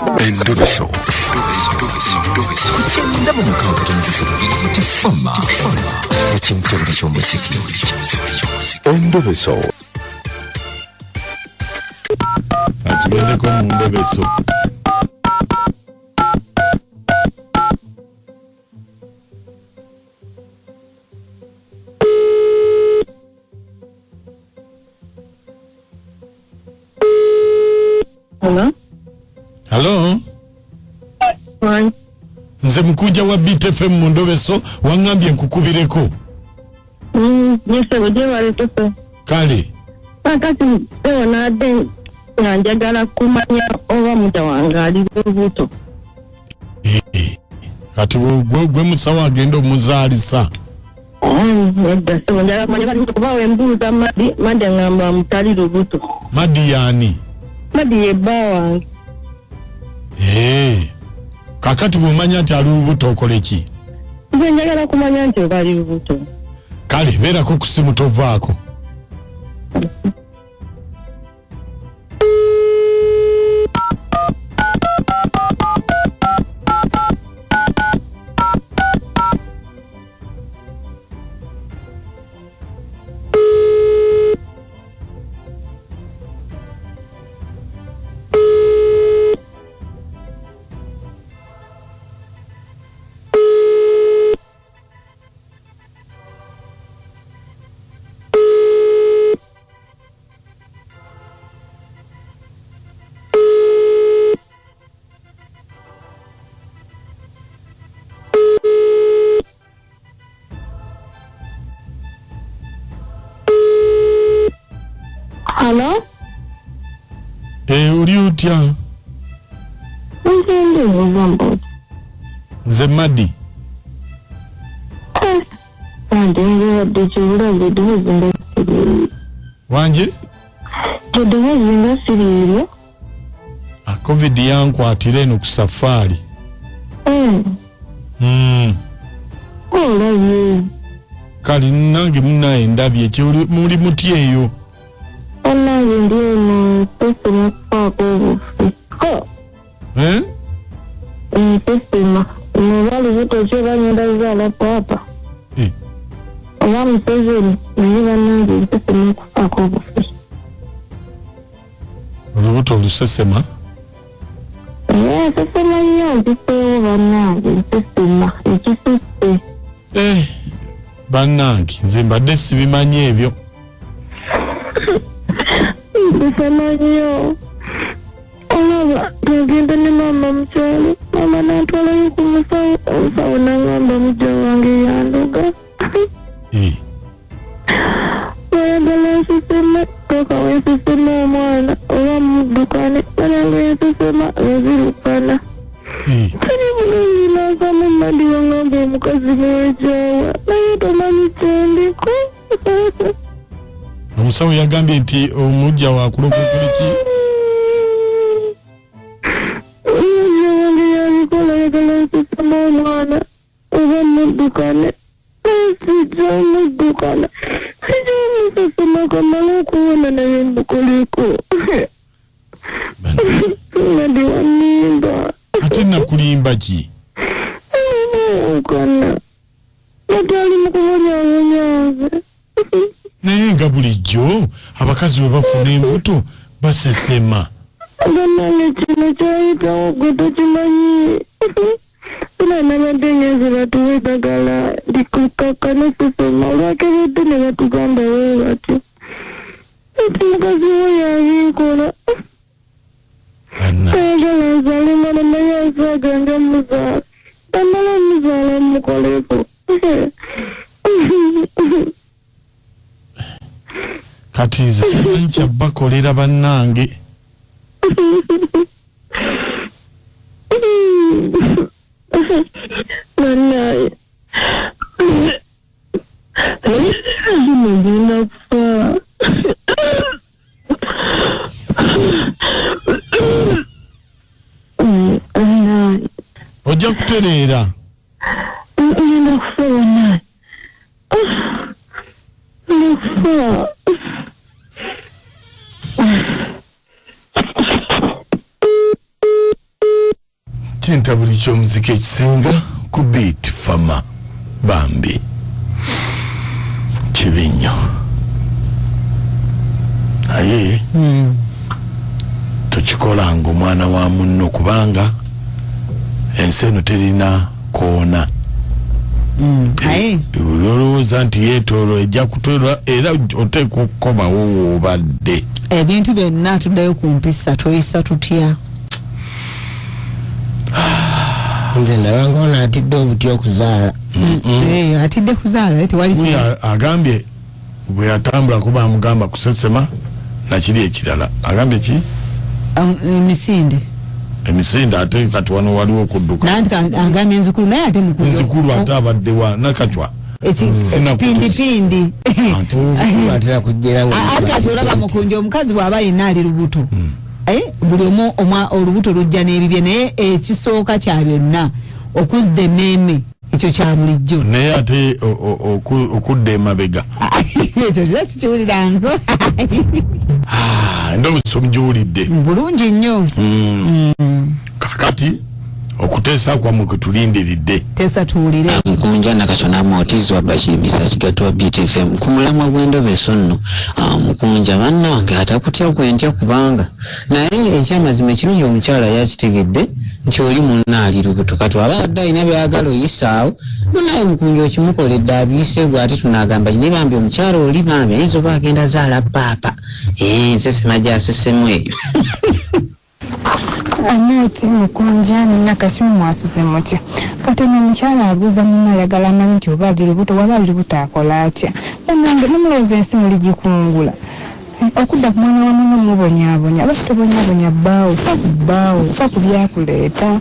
Endobeso. Kugenda mu mukaaga tifama ekintu buli ky'omuziki. Endobeso. Atugendeko mu Endobeso. Hello? Right. Nze Mukunja wa BTFM mu Endobeso wangambye nkukubireko. Nise buje waletoso. Kale. Akati ewa nade njagala kumanya oba muta wange ali Olubuto. Kati gwe musawo agenda omuzaalisa. Nedda so njagala kumanya kati kuba wembuuza Madi ngamba mutali Olubuto. Madi yani? Madi ye bba wange. Kakati bw'omanya nti ali Olubuto okola ki? Nze njagala kumanya nti oba ali Olubuto. Kale beerako ku simu tovaako. Hello? Uli utya? Nze muzambo. Nze Madi. Nze ndichibula ndizinda siri. Wanje? Ndizinda siri. COVID yankwatira eno ku safari. Olaye. Kali nange munaye ndabye muli muti eyo. Olaye ndiyo ni Tusesema kwako. Tusesema. Mwali Olubuto chela nyenda zala papa. Owa msezeni. Nyiba nange Tusesema kwako. Olubuto Tusesema? Tusesema yanti sewa nange Tusesema. Ekisise. Bannange nze mbadde sibimanyi ebyo. Bisamanyo. Olaba tugenda ne mama mukyalo. Mama nantwalayo ku musawo. Omusawo nangamba Mujjo wange yandoga. Oyagala Tusesema toka wesesema omwana oba muddukane balanga wesesema wezirukana. Kali bulungi nansana Madi wangamba omukazi newejawa naye tomanyi kyendiko. Omusawo yagambye nti omujja wakulokukuli ki? Mujjo wange yabikola yagala Tusesema omwana oba muddukane. Sijja muddukana. Sijja Tusesema kamala okuwona naye mbukoleko. Madi wanimba. Ate nakulimba ki? Ukana. Natali mukubonyaabonyaze. Naye nga bulijjo abakazi bwe bafuna embuto basesema. Bannange kino kyayitawo gwe tokimanyi. Era nabadde ngenze batuwa eddagala ndikukkakana Tusesema olwakebedde ne batugamba bwe batyo. Ati mukazi we yabikola. Ayagala azaale mwana naye asaaganga muzaala. Amala muzaala mukoleko. Kati nze simanyi kyabbakolera bannange. Bannaye. Ngenda kufa. Ojja kutereera. Ngenda kufa bannaye. Ngenda kufa. Kintabuli ky'omuziki ekisinga ku beat fama bambi kibi nnyo naye tokikola ng'omwana wa munno kubanga ensi eno terina koona olowooza nti yeetoolo ejja kutoolwa era oteeka okukomawo woobadde ebintu byonna tuddayo ku mpisa tweyisa tutya nze ndabanga ono atidde obuti okuzaala atidde kuzaala tewali agambye bwe yatambula kuba amugamba kusesema nakiri ekirala agambye ki emisinde ate kati wano waliwo okudduka nanti agambye enzukulu naye ate nzikulu ate abadde wa nakatwa ekipindipindi atera kujjera ate olaba Mukunja omukazi bw'aba yenna ali lubuto buli omu olubuto lujja n'ebibye naye ekisooka kya byonna okuzza emmeeme ekyo kya bulijjo naye ate okudda emabega ekyo kikiwulirango Endobeso mugiwulidde bulungi nnyo kakati okuteesa kwammwe kwe tulindiridde teesa tuwulire Mukunja nakasona motizi wa bashimisa kigato wa BTFM kumulamwa gw'Endobeso nno Mukunja bannange atakutya gwentya kubanga naye ekyamazima ekirungi omukyala yakitegedde nti oli munna ali lubuto kati abadde alina byagala oyisaawo naye Mukunja okimukoledde abiyise gwe ate tunagamba kine bambi omukyala oli bambi ayinza oba agenda zaala paapa nsesema gyasesemu eyo Aneti Mukunja nina kasimu mwasuze mutya kati omukyala abuuza munna ayagala amanyi nti oba ali lubuto waba ali lubuto akola atya bannange nomulowooza ensi muli gikungula okudda ku mwana wa muno mubonyaabonya lwaki tobonyaabonya bbaawo fa ku byakuleeta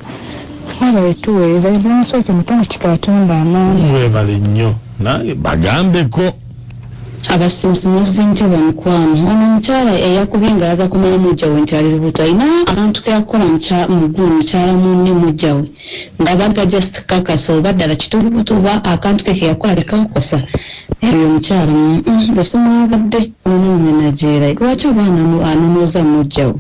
mwaba wetuweeza ebimusooke mutono kikatonda amaanyi webale nnyo naye bagambeko abasimusimuzi nti bamukwano ono omukyala eyakubye ngalaga kumanya Mujjo nti ali lubuto alina akantu keyakola mukyala munne Mujjo we nga baga just kakasa oba ddala kitulubuto oba akantu keyakola tekakosa eyo omukyala ndesimwabadde onomenajera lwaki abaana anonooza Mujjo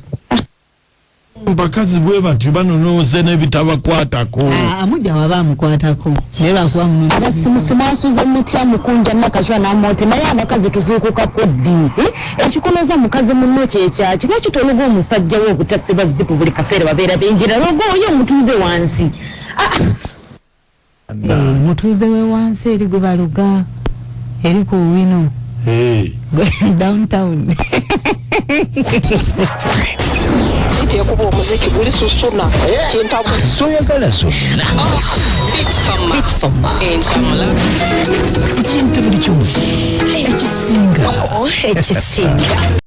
we bakazi bwe batyo banonooze n'ebitabakwatako Mujjo waba amukwatako naye lwakuba abasimusimu asuze mutya Mukunja nakaswa namoti naye abakazi tuzuukukako ddi ekikonoza mukazi munno kyekyaki lwaki toluga omusajja we okutasiba zipu buli kaseera babeera benjira logo oyo mutuuze wansi mutuuze we wansi eri gwe baluga eri ku wino downtown Yakuba omuziki guli susuna Ntabuka soyagala zonna ekintu buli ky'omuziki ekisinga